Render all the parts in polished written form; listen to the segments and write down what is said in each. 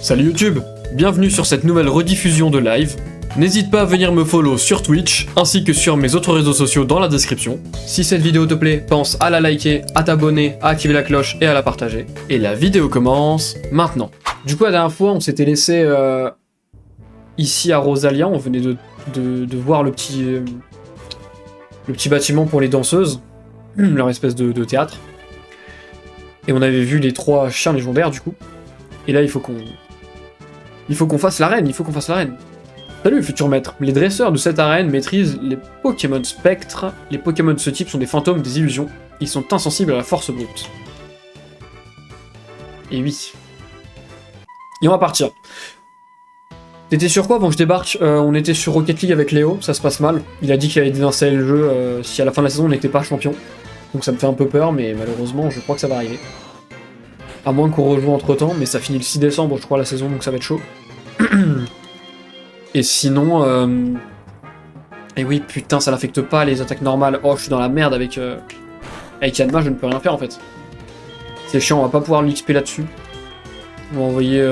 Salut YouTube, bienvenue sur cette nouvelle rediffusion de live. N'hésite pas à venir me follow sur Twitch, ainsi que sur mes autres réseaux sociaux dans la description. Si cette vidéo te plaît, pense à la liker, à t'abonner, à activer la cloche et à la partager. Et la vidéo commence maintenant. Du coup, la dernière fois, on s'était laissé ici à Rosalia, on venait de voir le petit bâtiment pour les danseuses, leur espèce de théâtre. Et on avait vu les 3 chiens légendaires du coup. Et là, il faut qu'on fasse l'arène, Salut futur maître, les dresseurs de cette arène maîtrisent les Pokémon spectres. Les Pokémon de ce type sont des fantômes, des illusions. Ils sont insensibles à la force brute. Et oui. Et on va partir. T'étais sur quoi avant que je débarque? On était sur Rocket League avec Léo, ça se passe mal. Il a dit qu'il allait désinstaller le jeu si à la fin de la saison on n'était pas champion. Donc ça me fait un peu peur, mais malheureusement je crois que ça va arriver. À moins qu'on rejoue entre temps, mais ça finit le 6 décembre je crois la saison, donc ça va être chaud. Et sinon... Et oui, putain, ça l'affecte pas les attaques normales. Oh, je suis dans la merde avec Yanma, je ne peux rien faire en fait. C'est chiant, on va pas pouvoir l'XP là-dessus. On va envoyer...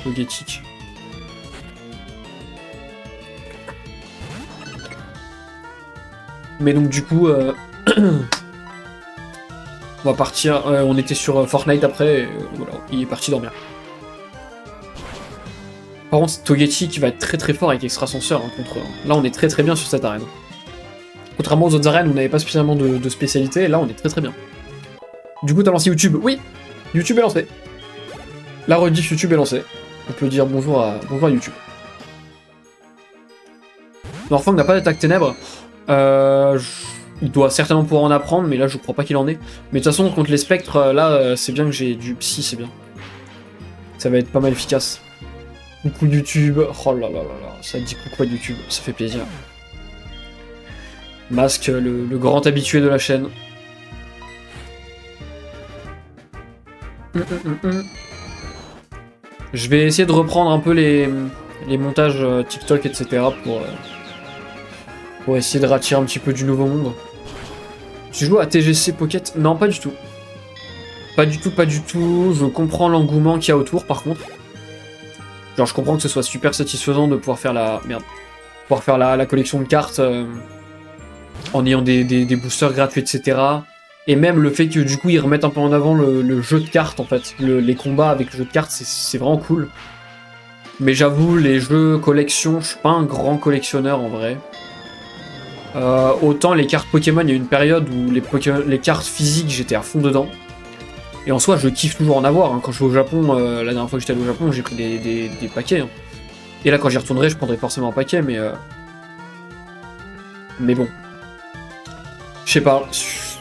Togetic. Mais donc du coup... on va partir... on était sur Fortnite après, et voilà, il est parti dormir. Par contre, Togetic va être très très fort avec Extrasenseur contre... Là, on est très très bien sur cette arène. Contrairement aux autres arènes où on n'avait pas spécialement de spécialité, là, on est très très bien. Du coup, t'as lancé YouTube? Oui! YouTube est lancé. La rediff YouTube est lancée. On peut dire bonjour à YouTube. Morphang n'a pas d'attaque ténèbres. Il doit certainement pouvoir en apprendre, mais là, je crois pas qu'il en ait. Mais de toute façon, contre les spectres, là, c'est bien que j'ai du psy, c'est bien. Ça va être pas mal efficace. Coucou YouTube, oh là là là là, ça dit coucou à YouTube, ça fait plaisir. Masque, le grand habitué de la chaîne. Je vais essayer de reprendre un peu les montages TikTok, etc. pour essayer de rattirer un petit peu du nouveau monde. Tu joues à TGC Pocket? Non, pas du tout. Pas du tout, je comprends l'engouement qu'il y a autour par contre. Genre je comprends que ce soit super satisfaisant de pouvoir faire la collection de cartes en ayant des boosters gratuits, etc. Et même le fait que du coup ils remettent un peu en avant le jeu de cartes en fait. Les combats avec le jeu de cartes, c'est vraiment cool. Mais j'avoue, les jeux collection, je suis pas un grand collectionneur en vrai. Autant les cartes Pokémon, il y a une période où les cartes physiques, j'étais à fond dedans. Et en soi, je kiffe toujours en avoir. Hein. Quand je vais au Japon, la dernière fois que j'étais allé au Japon, j'ai pris des paquets. Hein. Et là, quand j'y retournerai, je prendrai forcément un paquet, mais bon. Je sais pas.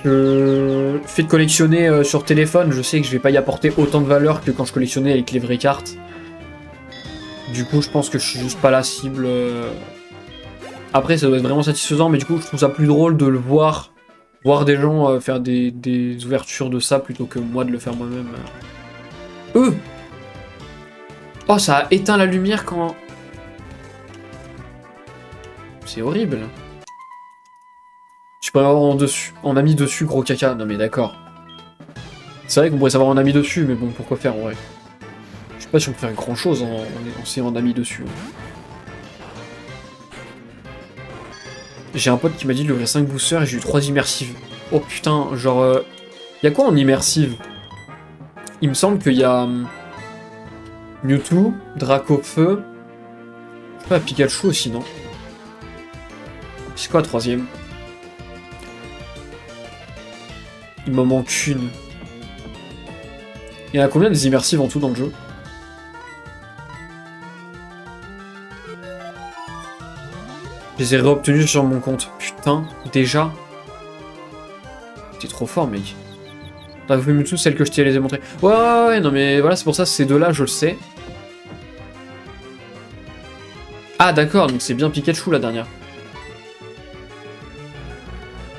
Le fait de collectionner sur téléphone, je sais que je vais pas y apporter autant de valeur que quand je collectionnais avec les vraies cartes. Du coup, je pense que je suis juste pas la cible. Après, ça doit être vraiment satisfaisant, mais du coup, je trouve ça plus drôle de le voir des gens faire des ouvertures de ça plutôt que moi de le faire moi-même. Oh, ça a éteint la lumière quand... C'est horrible. Tu peux avoir en ami dessus, gros caca. Non mais d'accord. C'est vrai qu'on pourrait savoir en ami dessus, mais bon, pourquoi faire en vrai? Je sais pas si on peut faire grand chose en s'ayant en ami dessus. J'ai un pote qui m'a dit de lui ouvrir 5 boosters et j'ai eu 3 immersives. Oh putain, genre... Y'a quoi en immersive? Il me semble qu'il y a... Mewtwo, Dracofeu... Je sais pas, Pikachu aussi, non? C'est quoi la 3ème? Il m'en manque une. Il y en a combien des immersives en tout dans le jeu? Je les ai réobtenus sur mon compte. Putain, déjà? T'es trop fort, mec. T'as vu Mewtwo, celle que je t'ai les ai montrées. Ouais, non mais voilà, c'est pour ça, ces deux-là, je le sais. Ah, d'accord, donc c'est bien Pikachu, la dernière.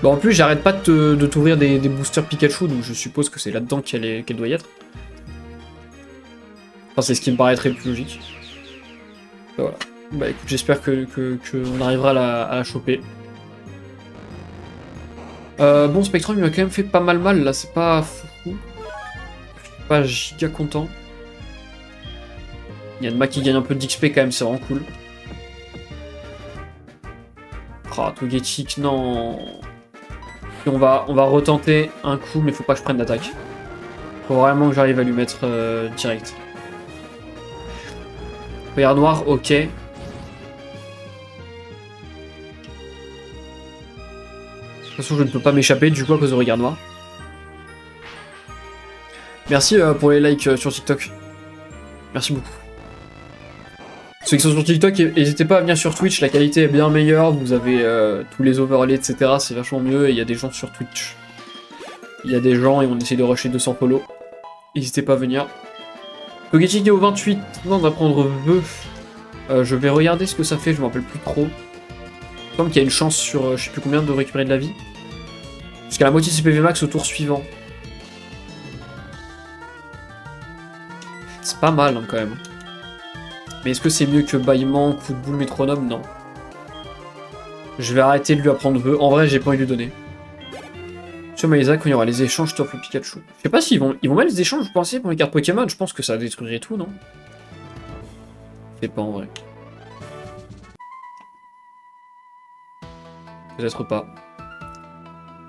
Bon, en plus, j'arrête pas de t'ouvrir des boosters Pikachu, donc je suppose que c'est là-dedans qu'elle doit y être. Enfin, c'est ce qui me paraîtrait plus logique. Ben, voilà. Bah écoute, j'espère qu'on arrivera à la choper. Bon, Spectrum, il m'a quand même fait pas mal, là, c'est pas fou. Je suis pas giga content. Yanma qui gagne un peu d'XP quand même, c'est vraiment cool. Ah, Togetic, non. Et on va retenter un coup, mais faut pas que je prenne d'attaque. Faut vraiment que j'arrive à lui mettre direct. Regard noir, ok. De toute façon, je ne peux pas m'échapper du coup à cause de regard noir. Merci pour les likes sur TikTok. Merci beaucoup. Ceux qui sont sur TikTok, n'hésitez pas à venir sur Twitch, la qualité est bien meilleure, vous avez tous les overlays, etc. C'est vachement mieux, et il y a des gens sur Twitch. Il y a des gens, et on essaie de rusher 200 follow. N'hésitez pas à venir. Togetic est au 28, on va prendre vœu. Je vais regarder ce que ça fait, je me rappelle plus trop. Il semble qu'il y a une chance sur je sais plus combien de récupérer de la vie. Jusqu'à la moitié de ses PV max au tour suivant. C'est pas mal hein, quand même. Mais est-ce que c'est mieux que bâillement, coup de boule, métronome? Non. Je vais arrêter de lui apprendre vœu. En vrai, j'ai pas envie de lui donner. Sur Maïsa, quand il y aura les échanges, top le Pikachu. Je sais pas s'ils vont mettre les échanges, vous pensez, pour les cartes Pokémon? Je pense que ça détruirait tout, non? Je sais pas en vrai. Peut-être pas.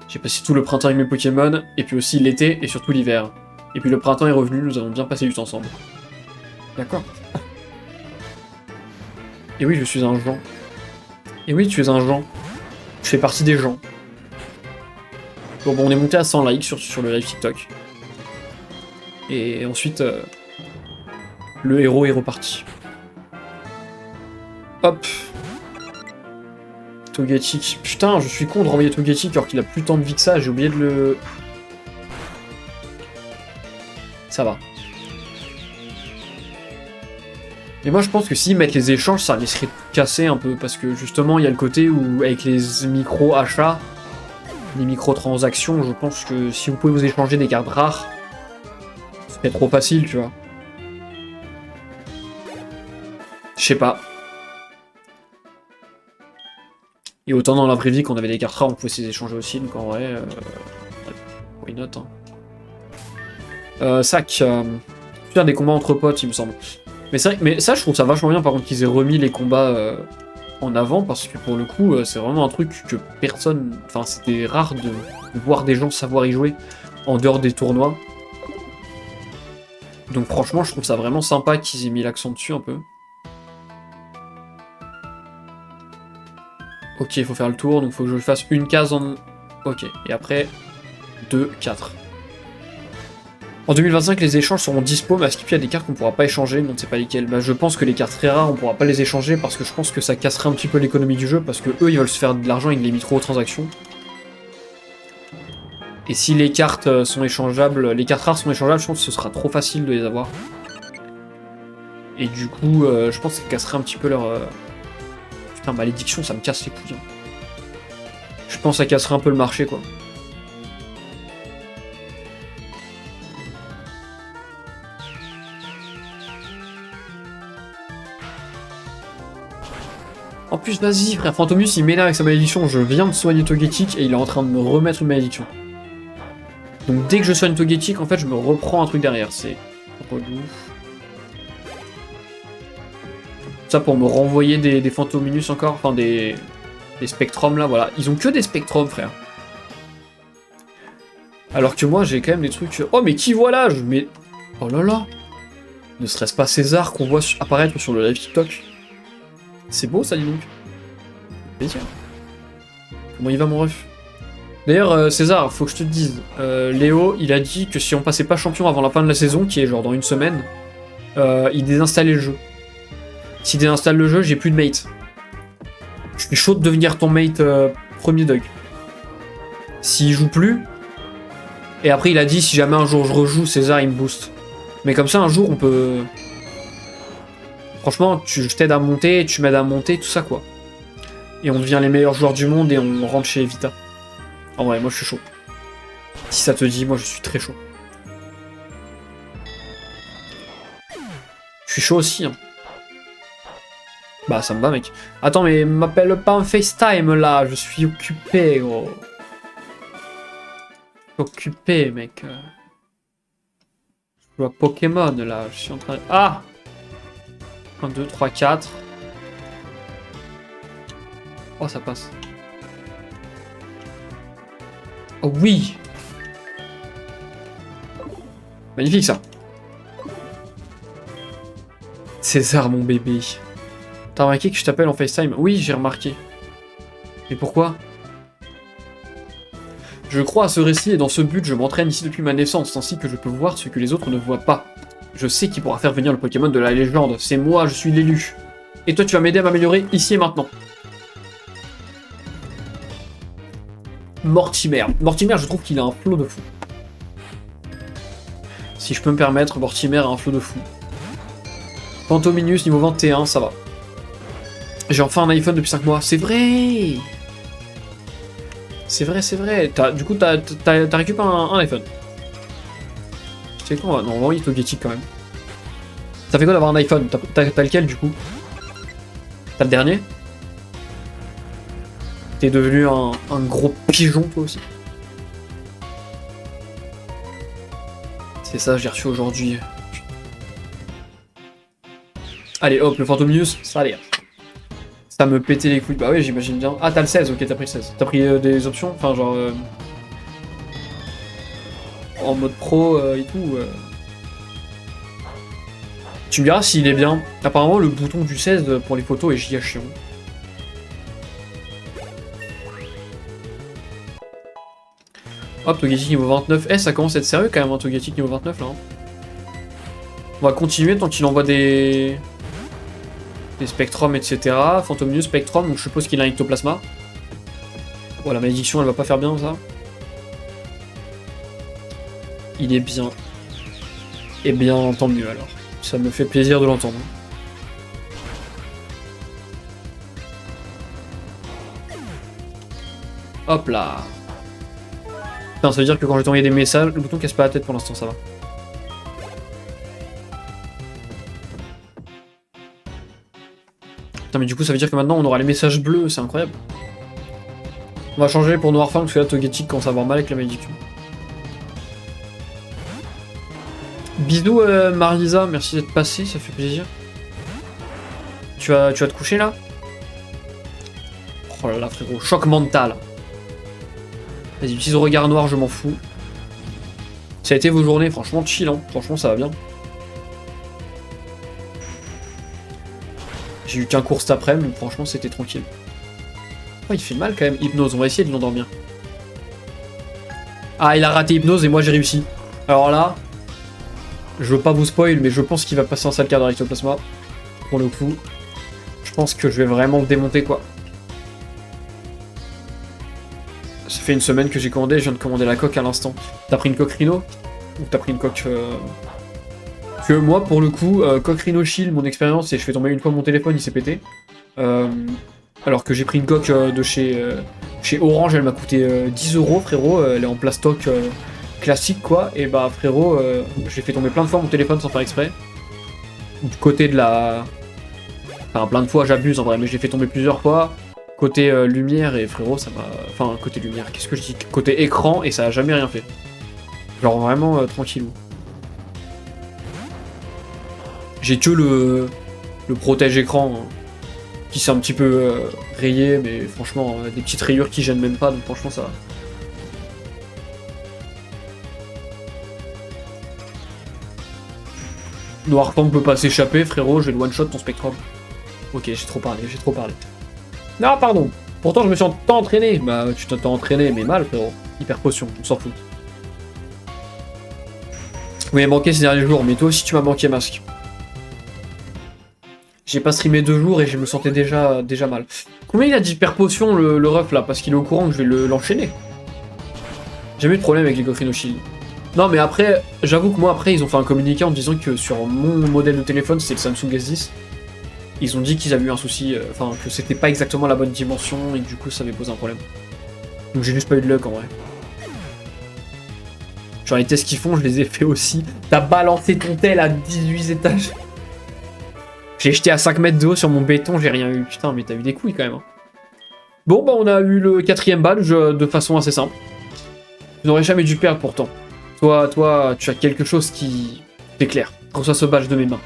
J'ai passé tout le printemps avec mes Pokémon, et puis aussi l'été, et surtout l'hiver. Et puis le printemps est revenu, nous avons bien passé du temps ensemble. D'accord. Et oui, je suis un Jean. Et oui, tu es un Jean. Je fais partie des gens. Bon, on est monté à 100 likes sur le live TikTok. Et ensuite, le héros est reparti. Hop. Togetic. Putain, je suis con de renvoyer Togetic alors qu'il a plus tant de vie que ça. J'ai oublié de le... Ça va. Mais moi je pense que s'ils mettent les échanges, ça risquerait de casser un peu. Parce que justement, il y a le côté où, avec les micro-achats, les micro-transactions, je pense que si vous pouvez vous échanger des cartes rares, c'est trop facile, tu vois. Je sais pas. Et autant dans la vraie vie qu'on avait des cartes rares, on pouvait s'y échanger aussi, donc en vrai... why not, hein. Sac. Faire des combats entre potes, il me semble. Mais c'est vrai, mais ça, je trouve ça vachement bien, par contre, qu'ils aient remis les combats en avant, parce que pour le coup, c'est vraiment un truc que personne... Enfin, c'était rare de voir des gens savoir y jouer en dehors des tournois. Donc franchement, je trouve ça vraiment sympa qu'ils aient mis l'accent dessus un peu. Ok, il faut faire le tour, donc il faut que je fasse une case en... Ok, et après, 2, 4. En 2025, les échanges seront dispo, mais à ce qu'il y a des cartes qu'on pourra pas échanger, mais on ne sait pas lesquelles. Bah, je pense que les cartes très rares, on pourra pas les échanger, parce que je pense que ça casserait un petit peu l'économie du jeu, parce que eux, ils veulent se faire de l'argent avec les micro-transactions. Et si les cartes sont échangeables, les cartes rares sont échangeables, je pense que ce sera trop facile de les avoir. Et du coup, je pense que ça casserait un petit peu leur... Putain, malédiction, ça me casse les couilles. Je pense que ça casserait un peu le marché, quoi. En plus, vas-y, frère, Fantomus, il m'énerve avec sa malédiction. Je viens de soigner Togetic et il est en train de me remettre une malédiction. Donc dès que je soigne Togetic, en fait, je me reprends un truc derrière. C'est relou. Ça pour me renvoyer des Fantominus encore, enfin des Spectrums là, voilà. Ils ont que des Spectrums, frère. Alors que moi, j'ai quand même des trucs... Oh, mais qui voilà je mets... Oh là là. Ne serait-ce pas César qu'on voit apparaître sur le live TikTok? C'est beau ça, dis donc. Plaisir. Comment il va mon ref? D'ailleurs, César, faut que je te dise, Léo, il a dit que si on passait pas champion avant la fin de la saison, qui est genre dans une semaine, il désinstallait le jeu. S'il désinstalle le jeu, j'ai plus de mate. Je suis chaud de devenir ton mate premier Doug. S'il joue plus, et après il a dit si jamais un jour je rejoue, César il me booste. Mais comme ça, un jour on peut... Franchement, je t'aide à monter, tu m'aides à monter, tout ça quoi. Et on devient les meilleurs joueurs du monde et on rentre chez Vita. En vrai, moi je suis chaud. Si ça te dit, moi je suis très chaud. Je suis chaud aussi, hein. Bah ça me va mec. Attends mais m'appelle pas en FaceTime là, je suis occupé gros. Occupé mec. Je joue à Pokémon là, je suis en train de... Ah! 1, 2, 3, 4. Oh, ça passe. Oh oui! Magnifique ça. César, mon bébé. T'as remarqué que je t'appelle en FaceTime? Oui, j'ai remarqué. Mais pourquoi? Je crois à ce récit et dans ce but, je m'entraîne ici depuis ma naissance, ainsi que je peux voir ce que les autres ne voient pas. Je sais qui pourra faire venir le Pokémon de la légende. C'est moi, je suis l'élu. Et toi, tu vas m'aider à m'améliorer ici et maintenant. Mortimer. Mortimer, je trouve qu'il a un flow de fou. Si je peux me permettre, Mortimer a un flow de fou. Phantominus, niveau 21, ça va. J'ai enfin un iPhone depuis 5 mois. C'est vrai! C'est vrai, c'est vrai. Du coup, t'as récupéré un iPhone. C'est quoi? Non, on va envoyer Togetic quand même. Ça fait quoi d'avoir un iPhone? T'as lequel du coup? T'as le dernier? T'es devenu un gros pigeon toi aussi. C'est ça, j'ai reçu aujourd'hui. Allez hop, le Phantominus, ça a l'air. Ça me pétait les couilles. Bah oui, j'imagine bien. Ah, t'as le 16, ok, t'as pris le 16. T'as pris des options? Enfin, genre... en mode pro et tout. Tu me diras s'il est bien. Apparemment, le bouton du 16 pour les photos est giga chiant. Hop, Togetic niveau 29. Eh, ça commence à être sérieux quand même, un Togetic niveau 29 là. Hein. On va continuer tant qu'il envoie des Spectrum, etc. Phantominus, Spectrum, donc je suppose qu'il a un Ectoplasma. Bon, la malédiction, elle va pas faire bien ça. Il est bien. Eh bien, tant mieux alors. Ça me fait plaisir de l'entendre. Hop là. Putain, ça veut dire que quand je vais t'envoyer des messages, le bouton casse pas la tête pour l'instant, ça va. Putain, mais du coup, ça veut dire que maintenant on aura les messages bleus, c'est incroyable. On va changer pour Noirfang parce que là, Togetic commence à avoir mal avec la malédiction. Bisous Marisa, merci d'être passé, ça fait plaisir. Tu vas te coucher là? Oh là là frérot, choc mental. Vas-y, utilise le regard noir, je m'en fous. Ça a été vos journées, franchement chill, hein. Franchement ça va bien. J'ai eu qu'un cours cet après-midi, mais franchement c'était tranquille. Oh, il fait mal quand même, hypnose, on va essayer de l'endormir. Ah, il a raté hypnose et moi j'ai réussi. Alors là... Je veux pas vous spoil, mais je pense qu'il va passer en sale quart dans l'Ectoplasma. Pour le coup. Je pense que je vais vraiment le démonter, quoi. Ça fait une semaine que j'ai commandé, je viens de commander la coque à l'instant. T'as pris une coque Rhino? Ou t'as pris une coque... Parce que moi, pour le coup, coque Rhino Shield, mon expérience, c'est je fais tomber une fois mon téléphone, il s'est pété. Alors que j'ai pris une coque de chez Orange, elle m'a coûté 10 €, frérot. Elle est en plastoc... classique quoi, et bah frérot, j'ai fait tomber plein de fois mon téléphone sans faire exprès. Du côté de la... Enfin plein de fois j'abuse en vrai, mais j'ai fait tomber plusieurs fois. Côté lumière et frérot ça m'a... Enfin côté lumière, qu'est-ce que je dis? Côté écran et ça a jamais rien fait. Genre vraiment tranquillou. J'ai que le protège écran hein, qui s'est un petit peu rayé, mais franchement des petites rayures qui gênent même pas, donc franchement ça va. Noirfang peut pas s'échapper, frérot, je vais le one-shot ton Spectrum. Ok, j'ai trop parlé, j'ai trop parlé. Non, pardon. Pourtant, je me suis tant entraîné. Bah, tu t'es entraîné, mais mal, frérot. Hyper potion, on s'en fout. Vous m'avez manqué ces derniers jours, mais toi aussi tu m'as manqué, Masque. J'ai pas streamé 2 jours et je me sentais déjà mal. Combien il a d'hyper potion le ref là? Parce qu'il est au courant que je vais l'enchaîner. J'ai jamais eu de problème avec les Gofrino Shield. Non mais après, j'avoue que moi après ils ont fait un communiqué en disant que sur mon modèle de téléphone, c'est le Samsung S10. Ils ont dit qu'ils avaient eu un souci, enfin que c'était pas exactement la bonne dimension et que du coup ça avait posé un problème. Donc j'ai juste pas eu de luck en vrai. Genre les tests qu'ils font, je les ai fait aussi. T'as balancé ton tel à 18 étages. J'ai jeté à 5 mètres de haut sur mon béton, j'ai rien eu. Putain mais t'as eu des couilles quand même. Hein. Bon bah on a eu le 4ème badge de façon assez simple. Tu n'aurais jamais dû perdre pourtant. Toi, tu as quelque chose qui t'éclaire. Reçois ce badge de mes mains.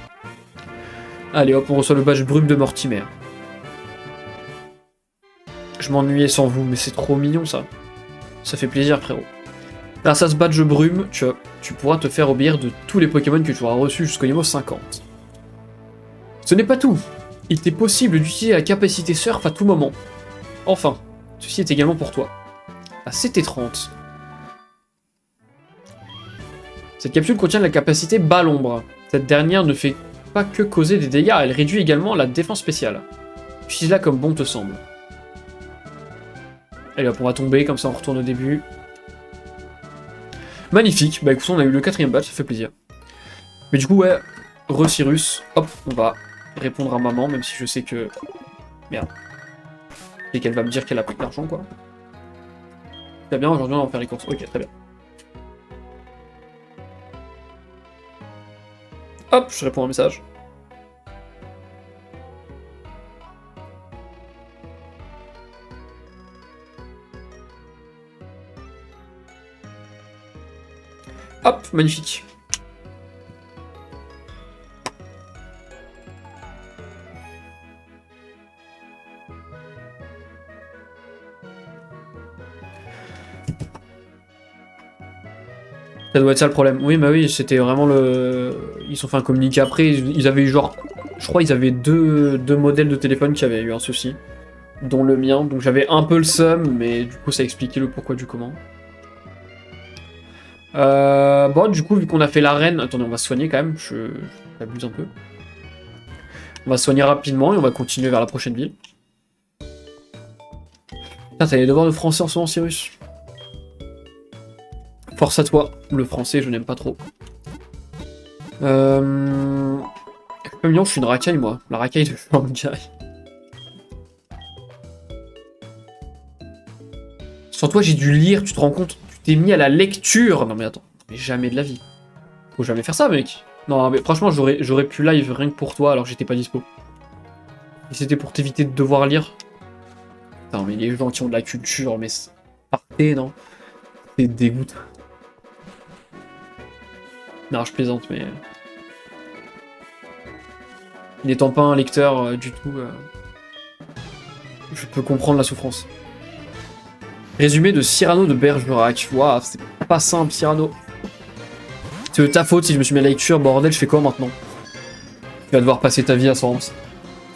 Allez hop, on reçoit le badge brume de Mortimer. Je m'ennuyais sans vous, mais c'est trop mignon ça. Ça fait plaisir frérot. Grâce à ce badge brume, tu pourras te faire obéir de tous les Pokémon que tu auras reçus jusqu'au niveau 50. Ce n'est pas tout. Il t'est possible d'utiliser la capacité Surf à tout moment. Enfin, ceci est également pour toi. La CT30. Cette capsule contient la capacité Bas-l'ombre. Cette dernière ne fait pas que causer des dégâts, elle réduit également la défense spéciale. Utilise-la comme bon te semble. Allez hop, on va tomber, comme ça on retourne au début. Magnifique, bah écoute, on a eu le 4ème badge, ça fait plaisir. Mais du coup, ouais, Cyrus, hop, on va répondre à maman, même si je sais que... Merde. Et qu'elle va me dire qu'elle a pris de l'argent, quoi. Très bien, aujourd'hui on va faire les courses. Ok, très bien. Hop, je réponds à un message. Hop, magnifique. Ça doit être ça le problème. Oui, bah oui, c'était vraiment le... Ils ont fait un communiqué après, ils avaient eu genre... Je crois qu'ils avaient deux modèles de téléphone qui avaient eu un souci, dont le mien, donc j'avais un peu le seum, mais du coup ça expliquait le pourquoi du comment. Bon, du coup, vu qu'on a fait l'arène... Attendez, on va se soigner quand même, j'abuse un peu. On va se soigner rapidement et on va continuer vers la prochaine ville. Putain, t'as les devoirs de français en ce moment, Cyrus. Force à toi. Le français, je n'aime pas trop. Je suis une racaille, moi. La racaille de Shanghai. Sans toi, j'ai dû lire, tu te rends compte? Tu t'es mis à la lecture. Non mais attends, mais jamais de la vie. Faut jamais faire ça, mec. Non, mais franchement, j'aurais pu live rien que pour toi, alors que j'étais pas dispo. Et c'était pour t'éviter de devoir lire. Putain, mais les gens qui ont de la culture, mais... Partez, non? C'est dégoûtant. Non, je plaisante, mais... N'étant pas un lecteur du tout, je peux comprendre la souffrance. Résumé de Cyrano de Bergerac. Waouh, c'est pas simple, Cyrano. C'est de ta faute si je me suis mis à la lecture, bordel, je fais quoi maintenant? Tu vas devoir passer ta vie à Sens.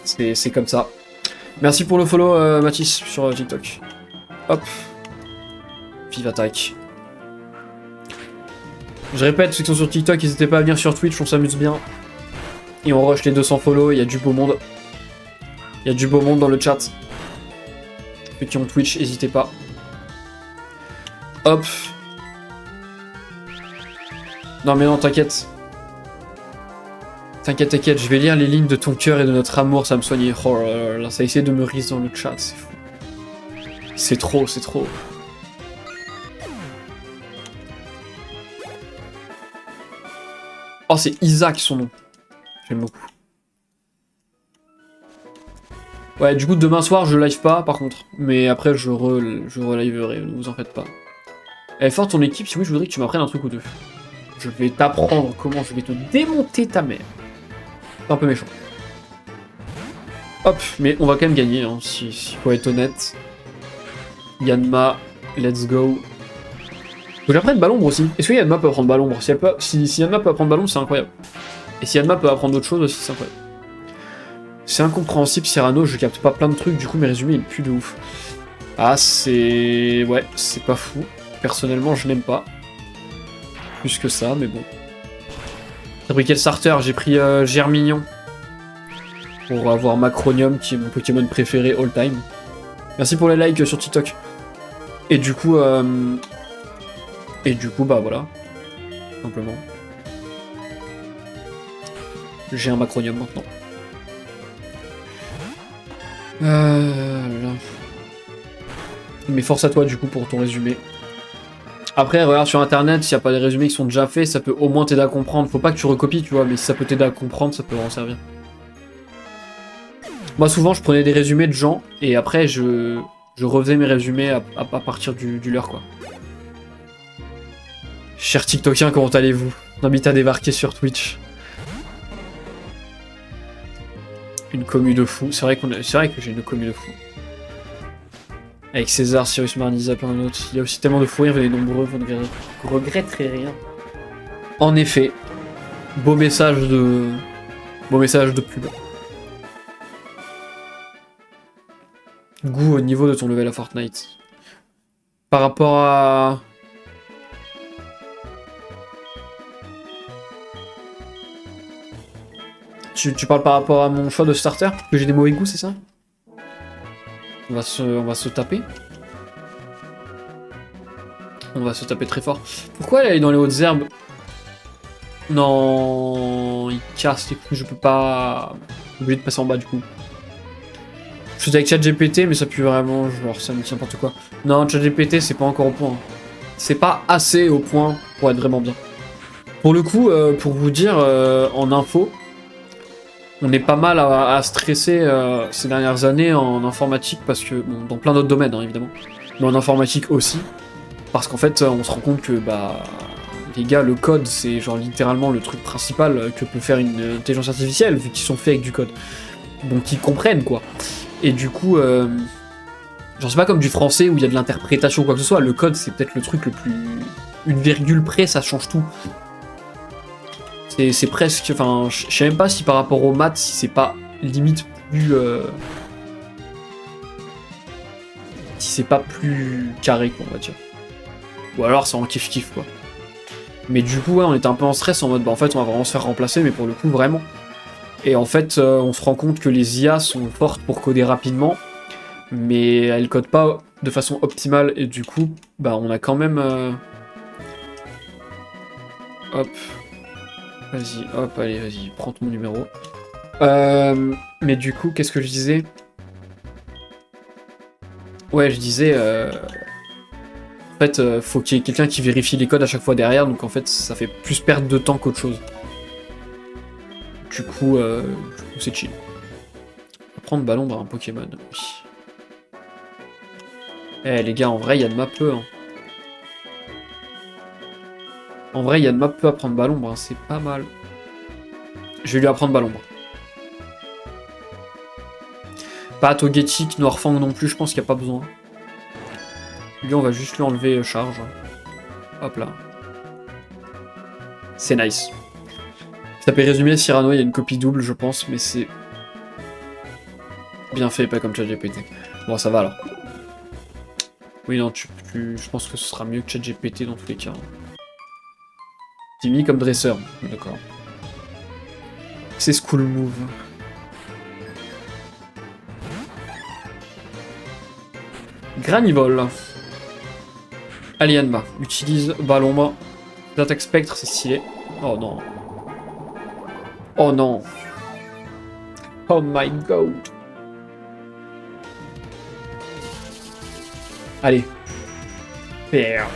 C'est comme ça. Merci pour le follow, Mathis, sur TikTok. Hop. Vive attaque. Je répète, ceux qui sont sur TikTok, n'hésitez pas à venir sur Twitch, on s'amuse bien. Et on rush les 200 follow, il y a du beau monde. Il y a du beau monde dans le chat. Ceux qui ont Twitch, n'hésitez pas. Hop. Non mais non, t'inquiète. T'inquiète, t'inquiète, je vais lire les lignes de ton cœur et de notre amour, ça va me soigner. Oh là là, ça essaie de me riser dans le chat, c'est fou. C'est trop, c'est trop. Oh, c'est Isaac son nom. J'aime beaucoup. Ouais, du coup, demain soir, je live pas, par contre. Mais après, je reliverai, ne vous en faites pas. Elle est forte ton équipe, si oui, je voudrais que tu m'apprennes un truc ou deux. Je vais t'apprendre comment je vais te démonter ta mère. C'est un peu méchant. Hop, mais on va quand même gagner, hein, si faut être honnête. Yanma, let's go. Faut que j'apprenne Ballombre aussi. Est-ce que Yanma peut apprendre Ballombre? Si Yanma peut apprendre Ballombre, c'est incroyable. Et si Yanma peut apprendre d'autres choses aussi, c'est incroyable. C'est incompréhensible, Cyrano, je capte pas plein de trucs, du coup mes résumés ils puent de ouf. Ah, c'est... Ouais, c'est pas fou. Personnellement, je n'aime pas. Plus que ça, mais bon. J'ai pris quel starter? J'ai pris Germignon. Pour avoir Macronium, qui est mon Pokémon préféré all time. Merci pour les likes sur TikTok. Et du coup, bah voilà. Simplement. J'ai un Macronium maintenant. Là. Mais force à toi du coup pour ton résumé. Après, regarde sur internet, s'il n'y a pas des résumés qui sont déjà faits, ça peut au moins t'aider à comprendre. Faut pas que tu recopies, tu vois, mais si ça peut t'aider à comprendre, ça peut en servir. Moi, souvent, je prenais des résumés de gens, et après, je refaisais mes résumés à partir du leur, quoi. Cher TikTokien, comment allez-vous? Nobita débarqué sur Twitch. Une commu de fou. C'est vrai que j'ai une commu de fou. Avec César, Cyrus Marnisa, plein d'autres. Il y a aussi tellement de fou rires, venez nombreux, vous ne regretterez rien. En effet, beau message de pub. Goût au niveau de ton level à Fortnite. Par rapport à... Tu parles par rapport à mon choix de starter? Que j'ai des mauvais goûts, c'est ça? On va se taper. On va se taper très fort. Pourquoi elle est dans les hautes herbes? Non, il casse les couilles, je peux pas... Obligé de passer en bas du coup. Je faisais avec ChatGPT, mais ça pue vraiment, genre ça me tient n'importe quoi. Non, ChatGPT c'est pas encore au point. C'est pas assez au point pour être vraiment bien. Pour le coup, pour vous dire en info, on est pas mal à stresser ces dernières années en informatique parce que, bon, dans plein d'autres domaines hein, évidemment, mais en informatique aussi, parce qu'en fait on se rend compte que bah les gars, le code c'est genre littéralement le truc principal que peut faire une intelligence artificielle vu qu'ils sont faits avec du code, donc ils comprennent quoi. Et du coup, genre c'est pas comme du français où il y a de l'interprétation ou quoi que ce soit, le code c'est peut-être le truc le plus... Une virgule près ça change tout. C'est presque... Enfin, je sais même pas si par rapport aux maths, si c'est pas limite plus... Si c'est pas plus carré quoi on va dire. Ou alors c'est en kiff-kiff quoi. Mais du coup ouais, on était un peu en stress en mode bah en fait on va vraiment se faire remplacer mais pour le coup vraiment. Et en fait on se rend compte que les IA sont fortes pour coder rapidement. Mais elles codent pas de façon optimale et du coup bah on a quand même... Hop. Vas-y, hop, allez, vas-y, prends ton numéro. Mais du coup, qu'est-ce que je disais? Ouais, je disais... En fait, faut qu'il y ait quelqu'un qui vérifie les codes à chaque fois derrière, donc en fait, ça fait plus perdre de temps qu'autre chose. Du coup, c'est chill. On va prendre ballon par un Pokémon, oui. Eh les gars, en vrai, il y a de ma peu, hein. En vrai, il y a de ma peu à prendre ballon, hein. C'est pas mal. Je vais lui apprendre ballon. Pas Togetic, Noirfang non plus, je pense qu'il n'y a pas besoin. Lui, on va juste lui enlever charge. Hop là. C'est nice. Ça peut résumer, Cyrano, il y a une copie double, je pense, mais c'est... bien fait, pas comme ChatGPT. Bon, ça va alors. Oui, non, je pense que ce sera mieux que ChatGPT dans tous les cas. Timmy comme dresseur, d'accord. C'est School Move. Granivol. Alienma. Utilise ballon. L'attaque spectre, c'est stylé. Oh non. Oh non. Oh my god. Allez. Faire.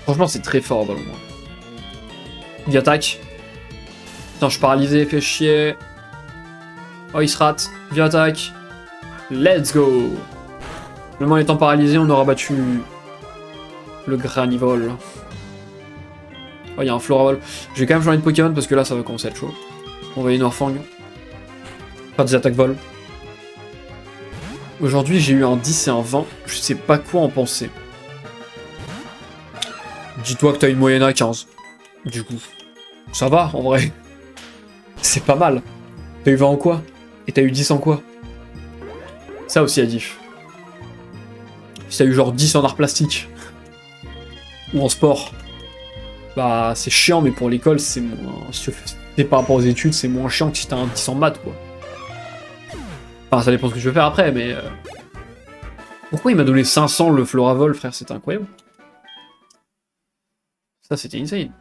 Franchement, c'est très fort, ballon. Il attaque. Putain, je suis paralysé, fait chier. Oh, il se rate. Viens, attaque. Let's go. Même en étant paralysé, on aura battu le Granivol. Oh, il y a un Floravol. Je vais quand même changer de Pokémon parce que là, ça va commencer à être chaud. On va y Noirfang. Pas des attaques vol. Aujourd'hui, j'ai eu un 10 et un 20. Je sais pas quoi en penser. Dis-toi que t'as une moyenne à 15. Du coup. Ça va, en vrai. C'est pas mal. T'as eu 20 en quoi? Et t'as eu 10 en quoi? Ça aussi à diff. Si t'as eu genre 10 en art plastique. Ou en sport. Bah c'est chiant mais pour l'école c'est moins... Si c'est par rapport aux études c'est moins chiant que si t'as un 10 en maths quoi. Enfin ça dépend ce que je veux faire après mais... Pourquoi il m'a donné 500 le Floravol frère? C'était incroyable. Ça c'était insane.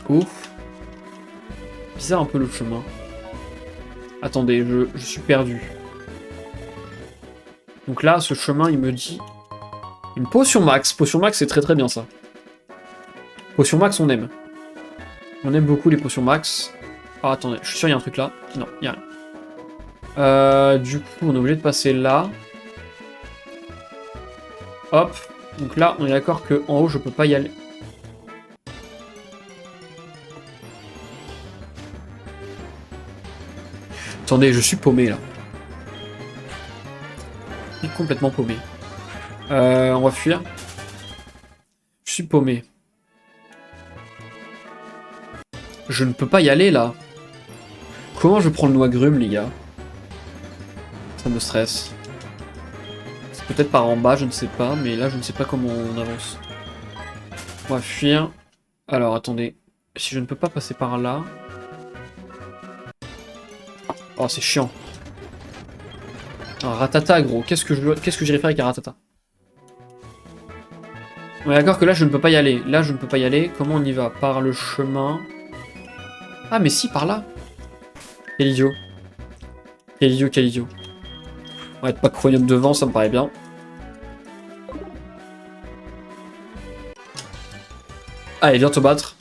Ouf. Bizarre un peu le chemin. Attendez, je suis perdu. Donc là, ce chemin, il me dit... Une potion max. Potion max, c'est très très bien ça. Potion max, on aime. On aime beaucoup les potions max. Ah, attendez, je suis sûr, il y a un truc là. Non, il n'y a rien. Du coup, on est obligé de passer là. Hop. Donc là, on est d'accord qu'en haut, je peux pas y aller. Attendez, je suis paumé là. Je suis complètement paumé. On va fuir. Je suis paumé. Je ne peux pas y aller là. Comment je prends le noix grume, les gars? Ça me stresse. C'est peut-être par en bas, je ne sais pas, mais là je ne sais pas comment on avance. On va fuir. Alors attendez. Si je ne peux pas passer par là. Oh, c'est chiant. Un ratata, gros. Qu'est-ce que j'irais faire avec un ratata? On est d'accord que là, je ne peux pas y aller. Là, je ne peux pas y aller. Comment on y va? Par le chemin... Ah, mais si, par là. Quel idiot. Quel idiot, quel idiot. On va être pas chronium devant, ça me paraît bien. Allez, viens te battre.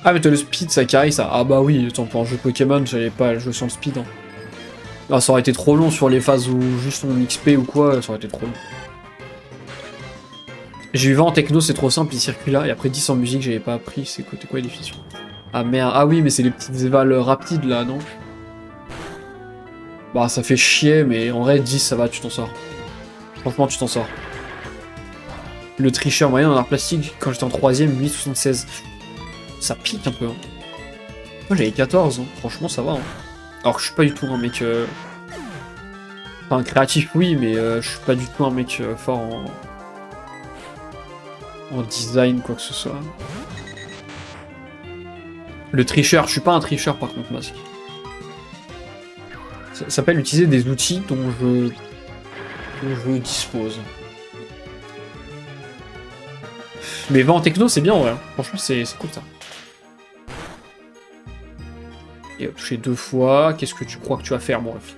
Ah, mais t'as le speed, ça carry ça. Ah bah oui, attends, pour un jeu Pokémon, j'allais pas jouer sur le speed. Hein. Ah, ça aurait été trop long sur les phases où juste on XP ou quoi, ça aurait été trop long. J'ai eu 20 en techno, c'est trop simple, il circule là, et après 10 en musique, j'avais pas appris, c'est quoi les définitions? Ah merde, ah oui, mais c'est les petites évals rapides là, non? Bah ça fait chier, mais en vrai 10 ça va, tu t'en sors. Franchement, tu t'en sors. Le tricheur moyen en art plastique, quand j'étais en 3ème, 8,76. Ça pique un peu. Hein. Moi j'avais 14, hein. Franchement ça va. Hein. Alors que je suis pas du tout un mec... Enfin créatif oui, mais je suis pas du tout un mec fort en design, quoi que ce soit. Le tricheur, je suis pas un tricheur par contre, Masque. Ça s'appelle utiliser des outils dont je dispose. Mais 20 en techno, c'est bien, ouais. Franchement, c'est cool ça. Et hop, touché 2 fois. Qu'est-ce que tu crois que tu vas faire, mon ref?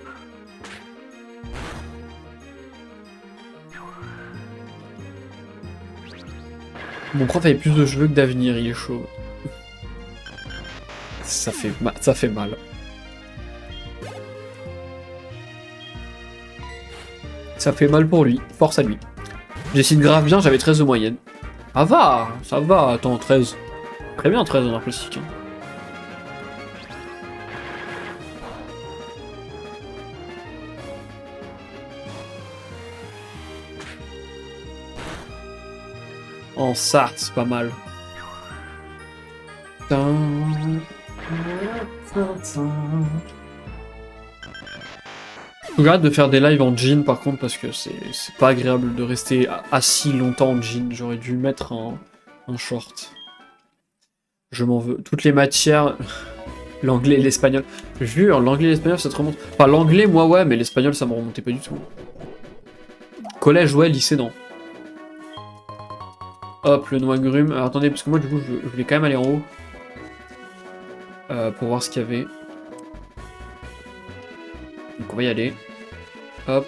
Mon prof avait plus de cheveux que d'avenir, il est chaud. Ça fait mal. Ça fait mal pour lui. Force à lui. J'essaye grave bien, j'avais 13 de moyenne. Ah va, ça va, attends, 13. Très bien, 13 en art plastique. Hein. En Sarthe, c'est pas mal. J'ai hâte de faire des lives en jean par contre parce que c'est pas agréable de rester assis longtemps en jean. J'aurais dû mettre un short. Je m'en veux. Toutes les matières, l'anglais et l'espagnol. Jure, l'anglais et l'espagnol ça te remonte. Enfin l'anglais moi ouais, mais l'espagnol ça me remontait pas du tout. Collège ouais, lycée non. Hop, le noix grume. Alors, attendez, parce que moi du coup je voulais quand même aller en haut. Pour voir ce qu'il y avait. Donc on va y aller. Hop.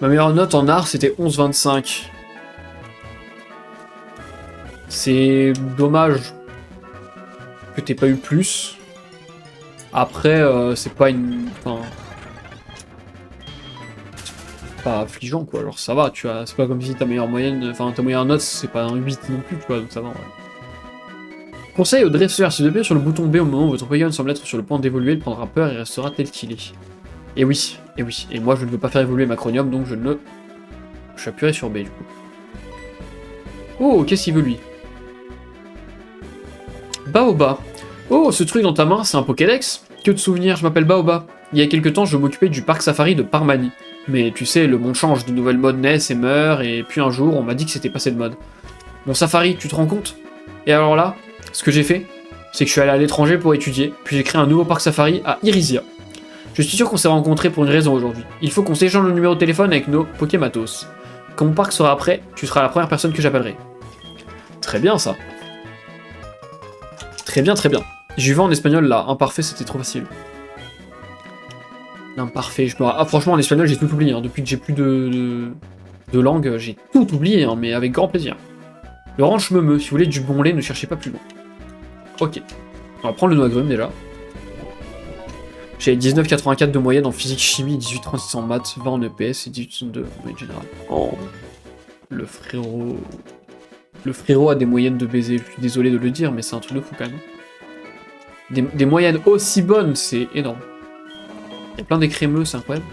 Ma meilleure note en art, c'était 11,25. C'est dommage que t'aies pas eu plus. Après, c'est pas une... Enfin... pas affligeant, quoi. Alors ça va, tu vois. C'est pas comme si ta meilleure moyenne... Enfin, ta meilleure note, c'est pas un 8 non plus, tu vois. Donc ça va, ouais. Conseil au dresseur, si vous appuyez sur le bouton B au moment où votre Pokémon semble être sur le point d'évoluer, il prendra peur et restera tel qu'il est. Et oui, et oui. Et moi je ne veux pas faire évoluer Macronium, donc je ne le... Je appuierai sur B du coup. Oh, qu'est-ce qu'il veut lui? Baoba. Oh, ce truc dans ta main, c'est un Pokédex? Que de souvenirs, je m'appelle Baoba. Il y a quelques temps, je m'occupais du parc safari de Parmanie. Mais tu sais, le monde change, de nouvelles modes naissent et meurent, et puis un jour, on m'a dit que c'était passé de mode. Mon safari, tu te rends compte? Et alors là, ce que j'ai fait, c'est que je suis allé à l'étranger pour étudier, puis j'ai créé un nouveau parc safari à Irisia. Je suis sûr qu'on s'est rencontrés pour une raison aujourd'hui. Il faut qu'on s'échange le numéro de téléphone avec nos Pokématos. Quand mon parc sera prêt, tu seras la première personne que j'appellerai. Très bien ça. Très bien, très bien. J'ai vu en espagnol là, imparfait c'était trop facile. L'imparfait, ah, franchement en espagnol j'ai tout oublié, hein. Depuis que j'ai plus de langue, j'ai tout oublié, hein, mais avec grand plaisir. Le ranch me, si vous voulez du bon lait, ne cherchez pas plus loin. Ok. On va prendre le noix grume déjà. J'avais 19,84 de moyenne en physique chimie, 18,36 en maths, 20 en EPS et 18,62 en moyenne générale. Oh. Le frérot... Le frérot a des moyennes de baiser, je suis désolé de le dire, mais c'est un truc de fou quand même. Des moyennes aussi bonnes, c'est énorme. Il y a plein d'écrémeux, c'est incroyable.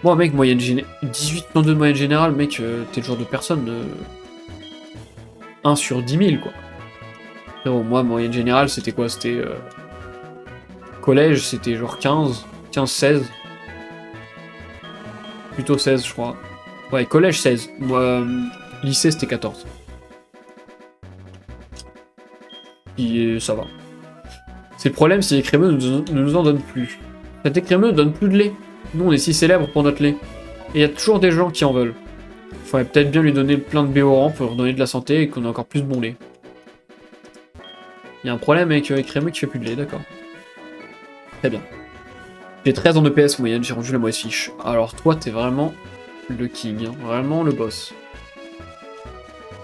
Moi, mec, 18,2 de moyenne générale, mec, t'es le genre de personne... 1 sur 10 000, quoi. Non, moi, moyenne générale, c'était quoi? C'était... Collège, c'était genre 15, 16. Plutôt 16, je crois. Ouais, collège, 16. Moi, lycée, c'était 14. Et ça va. C'est le problème, c'est que les crémeux ne nous en donnent plus. Cet écrémeux ne donne plus de lait. Nous, on est si célèbres pour notre lait. Et il y a toujours des gens qui en veulent. Il faudrait peut-être bien lui donner plein de béorans pour leur donner de la santé et qu'on ait encore plus de bon lait. Il y a un problème avec l'écrémeux qui fait plus de lait, d'accord. Très bien. J'ai 13 en EPS moyenne, j'ai rendu la mauvaise fiche. Alors toi, t'es vraiment le king, hein. Vraiment le boss.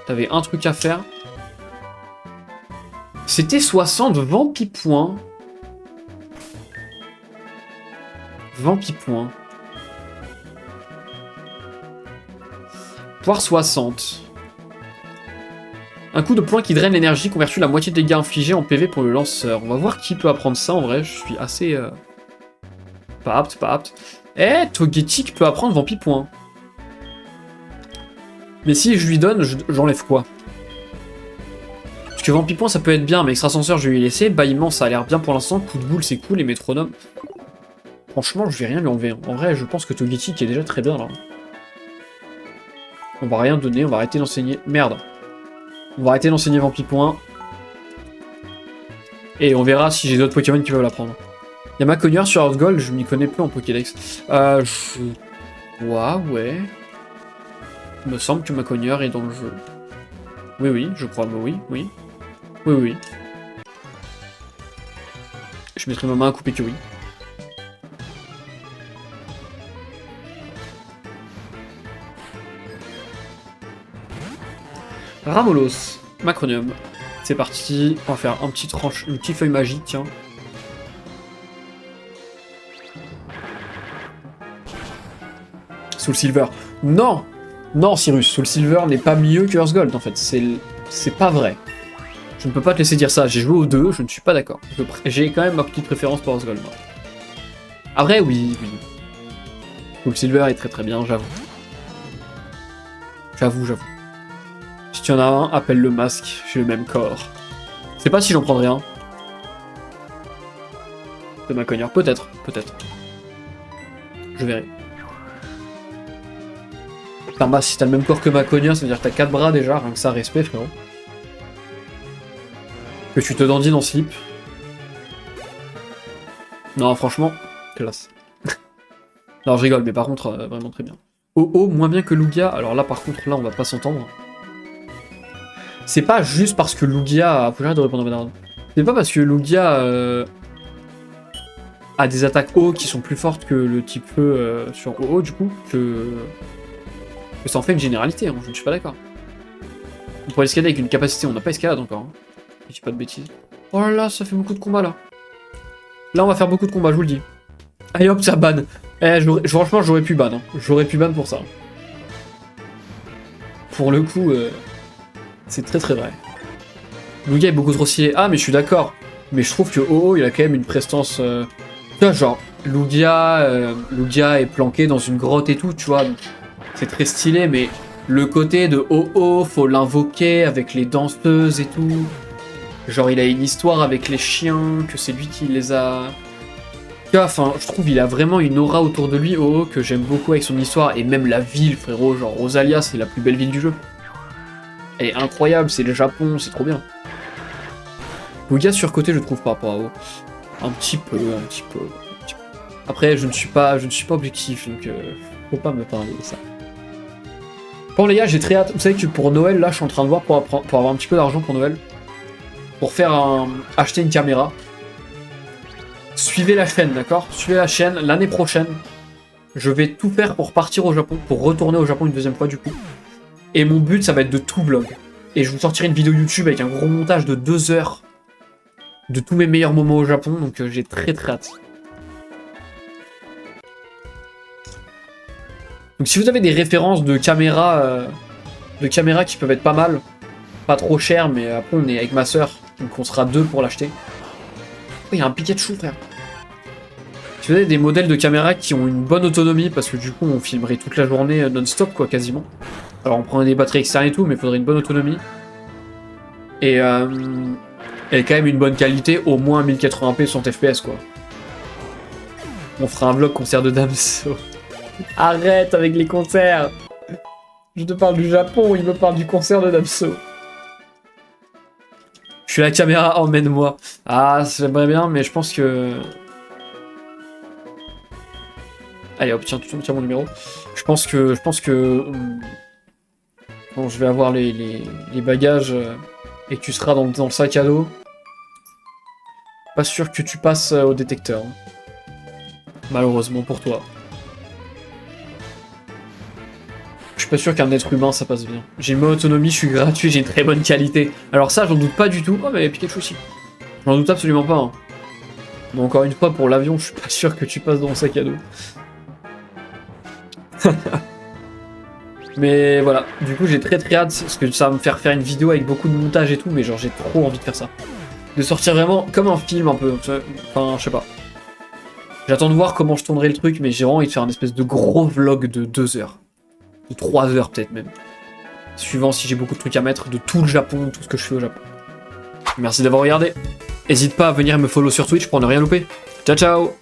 T'avais un truc à faire. C'était 60 Vampipoints. Vampipoints. Poire 60. Un coup de poing qui draine l'énergie convertit la moitié des dégâts infligés en PV pour le lanceur. On va voir qui peut apprendre ça en vrai, je suis assez... Pas apte, pas apte. Eh, Togetic peut apprendre Vampipoint. Mais si je lui donne, j'enlève quoi? Parce que Vampipoint ça peut être bien, mais Extrasenseur je vais lui laisser. Bâillement ça a l'air bien pour l'instant. Coup de boule c'est cool et Métronome. Franchement je vais rien lui enlever. En vrai je pense que Togetic est déjà très bien là. On va rien donner, on va arrêter d'enseigner. Merde. On va arrêter d'enseigner Vampipoint. Et on verra si j'ai d'autres Pokémon qui peuvent l'apprendre. Il y a Maconieur sur Earth Gold, je m'y connais plus en Pokédex. Ouais. Il me semble que Maconieur est dans le jeu. Oui, je crois, mais oui. Je mettrai ma main à couper que oui. Ramolos, Macronium. C'est parti, on va faire une petite feuille magique, tiens. Soul Silver. Non, Cyrus, Soul Silver n'est pas mieux que Earth Gold, en fait. C'est pas vrai. Je ne peux pas te laisser dire ça. J'ai joué aux deux, je ne suis pas d'accord. J'ai quand même ma petite préférence pour Earth Gold. Après, oui. Soul Silver est très bien, j'avoue. J'avoue. Si tu en as un, appelle le masque. J'ai le même corps. Je sais pas si j'en prendrai un. De ma cogneur, peut-être. Je verrai. Putain, bah, si t'as le même corps que ma cogneur, ça veut dire que t'as 4 bras déjà, rien que ça, respect, frérot. Que tu te dandines en slip. Non, franchement, classe. Non, je rigole, mais par contre, vraiment très bien. Oh, moins bien que Lugia. Alors là, par contre, là, on va pas s'entendre. C'est pas juste parce que Lugia... Faut que j'arrête de répondre à Bernard. C'est pas parce que Lugia a des attaques haut qui sont plus fortes que le type feu sur OO, du coup, que ça en fait une généralité, hein, je ne suis pas d'accord. On pourrait escalader avec une capacité, on n'a pas escalade encore. Hein. Je dis pas de bêtises. Oh là là, ça fait beaucoup de combats là. Là, on va faire beaucoup de combats, je vous le dis. Allez hop, ça ban. Franchement, j'aurais pu ban. Hein. J'aurais pu ban pour ça. Pour le coup, c'est très vrai. Lugia est beaucoup trop stylé. Ah, mais je suis d'accord. Mais je trouve que OO, il a quand même une prestance... genre, Lugia est planqué dans une grotte et tout, tu vois. C'est très stylé, mais le côté de OO, faut l'invoquer avec les danseuses et tout. Genre, il a une histoire avec les chiens, que c'est lui qui les a... Enfin, je trouve il a vraiment une aura autour de lui, OO, que j'aime beaucoup avec son histoire. Et même la ville, frérot, genre Rosalia, c'est la plus belle ville du jeu. Elle est incroyable, c'est le Japon, c'est trop bien. Lugia surcoté, je trouve, par rapport à OO. Un petit peu. Après, je ne suis pas objectif, donc faut pas me parler de ça. Bon les gars, j'ai très hâte. Vous savez que pour Noël, là, je suis en train de voir pour avoir un petit peu d'argent pour Noël. Pour faire acheter une caméra. Suivez la chaîne, d'accord? Suivez la chaîne. L'année prochaine, je vais tout faire pour partir au Japon, pour retourner au Japon une deuxième fois, du coup. Et mon but, ça va être de tout vlog. Et je vous sortirai une vidéo YouTube avec un gros montage de 2 heures de tous mes meilleurs moments au Japon, donc j'ai très hâte. Donc si vous avez des références de caméras qui peuvent être pas mal, pas trop cher, mais après on est avec ma soeur, donc on sera 2 pour l'acheter. Oh, il y a un Pikachu, frère. Si vous avez des modèles de caméra qui ont une bonne autonomie, parce que du coup on filmerait toute la journée non-stop, quoi, quasiment. Alors on prend des batteries externes et tout, mais il faudrait une bonne autonomie. Et quand même une bonne qualité, au moins 1080p 60 fps, quoi. On fera un vlog concert de Damso. Arrête avec les concerts. Je te parle du Japon, il me parle du concert de Damso. Je suis la caméra, emmène-moi. Ah, j'aimerais bien, mais je pense que... Allez hop, tiens mon numéro. Je pense que... Bon, je vais avoir les bagages et que tu seras dans le sac à dos. Pas sûr que tu passes au détecteur. Malheureusement pour toi. Je suis pas sûr qu'un être humain ça passe bien. J'ai une bonne autonomie, je suis gratuit, j'ai une très bonne qualité. Alors ça, j'en doute pas du tout. Oh, mais Pikachu aussi. J'en doute absolument pas. Hein. Mais encore une fois, pour l'avion, je suis pas sûr que tu passes dans le sac à dos. Mais voilà, du coup j'ai très hâte, parce que ça va me faire une vidéo avec beaucoup de montage et tout, mais genre j'ai trop envie de faire ça. De sortir vraiment comme un film un peu, enfin je sais pas. J'attends de voir comment je tournerai le truc, mais j'ai vraiment envie de faire un espèce de gros vlog de 2 heures. De 3 heures peut-être même. Suivant si j'ai beaucoup de trucs à mettre, de tout le Japon, tout ce que je fais au Japon. Merci d'avoir regardé. N'hésite pas à venir me follow sur Twitch pour ne rien louper. Ciao ciao.